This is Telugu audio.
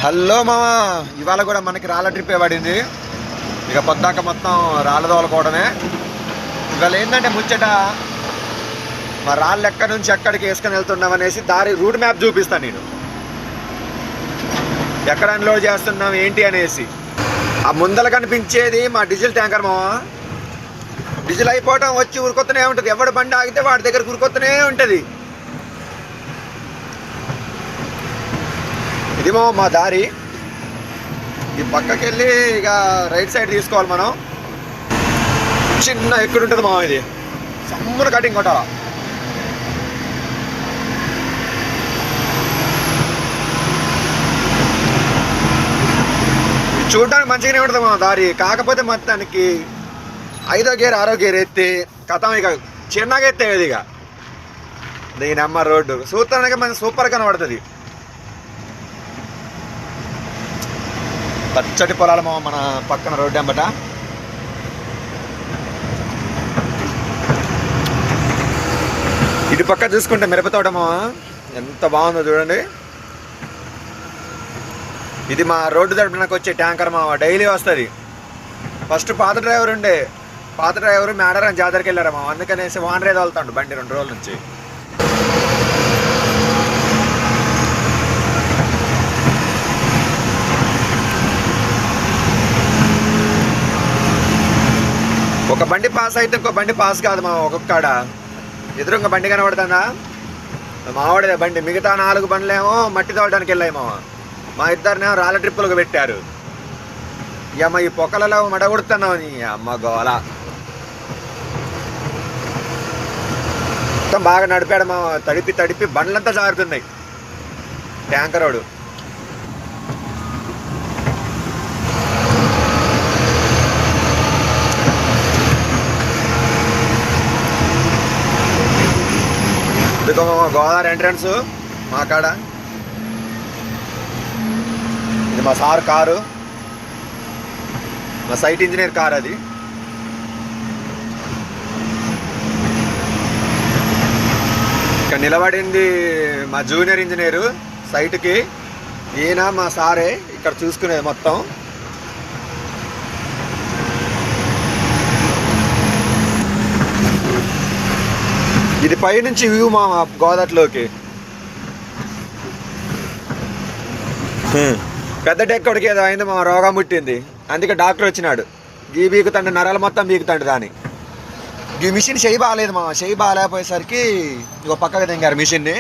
హలో మామా, ఇవాళ కూడా మనకి రాళ్ళ ట్రిప్పే పడింది. ఇక పొద్దాక మొత్తం రాళ్ళ తోలుకోవడమే. ఇవాళ ఏంటంటే ముచ్చట, మా రాళ్ళు ఎక్కడి నుంచి ఎక్కడికి వేసుకొని వెళ్తున్నాం అనేసి దారి రూట్ మ్యాప్ చూపిస్తాను నేను. ఎక్కడ అన్లోడ్ చేస్తున్నాం ఏంటి అనేసి. ఆ ముందల కనిపించేది మా డీజిల్ ట్యాంకర్ మామా. డీజిల్ అయిపోవటం వచ్చి ఉరుకొత్తనే ఉంటుంది. ఎవడు బండి ఆగితే వాడి దగ్గర ఉరుకొత్తనే ఉంటుంది. ఇది మా దారి. ఈ పక్కకి వెళ్ళి ఇక రైట్ సైడ్ తీసుకోవాలి మనం. చిన్న ఎక్కడుంటుంది మా ఇది, సమ్మున కటింగ్ కొట్టాల. చూడడానికి మంచిగానే ఉంటుంది మా దారి. కాకపోతే మొత్తానికి 5వ గేర్ 6వ గేర్ ఎత్తి కథం ఇక చిన్నగా ఎత్తేది. ఇక దీని అమ్మ రోడ్డు చూస్తానికి మనకి సూపర్ కనబడుతుంది. పచ్చటి పొలాలు మన పక్కన రోడ్డు ఎంబట. ఇటు పక్క చూసుకుంటే మిరపతోటమో ఎంత బాగుందో చూడండి. ఇది మా రోడ్డు తరపునకు వచ్చే ట్యాంకర్ మావ, డైలీ వస్తుంది. ఫస్ట్ పాత డ్రైవరు మేడారం జాతరకి వెళ్ళారు మావ, అందుకనేసి వానరే తోలుతాడు బండి 2 రోజుల నుంచి. ఒక బండి పాస్ అయితే ఇంకో బండి పాస్ కాదు మా ఒక్కొక్కడ. ఎదురుగా బండి కనబడుతుందా, మావాడిదే బండి. మిగతా 4 బండ్లేమో మట్టి తోలడానికి వెళ్ళాయి మా ఇద్దరినేమో రాళ్ళ ట్రిప్పులకు పెట్టారు. అమ్మ ఈ పొక్కలలో మడగొడుతున్నావు నీ అమ్మ గోల. మొత్తం బాగా నడిపాడు మా, తడిపి బండ్లంతా జారుతున్నాయి ట్యాంకరోడు. ఇదిగో గోదావరి ఎంట్రన్స్ మా కాడ. ఇది మా సార్ కారు, మా సైట్ ఇంజనీర్ కార్ అది. ఇక్కడ నిలబడింది మా జూనియర్ ఇంజనీరు సైట్కి. ఈయన మా సారే ఇక్కడ చూసుకునేది మొత్తం. ఇది పైనుంచి వ్యూ మా గోదావరిలోకి. పెద్ద డెక్కడికి ఏదో అయింది మా, రోగం పుట్టింది. అందుకే డాక్టర్ వచ్చినాడు. గీ బీకుతండి, నరాలు మొత్తం బీకుతండి దాన్ని. ఈ మిషన్ చెయ్యి బాగాలేదు మా, చెయ్యి బాగాలేకపోయేసరికి ఇక పక్కకు తెంగారు మిషన్ని.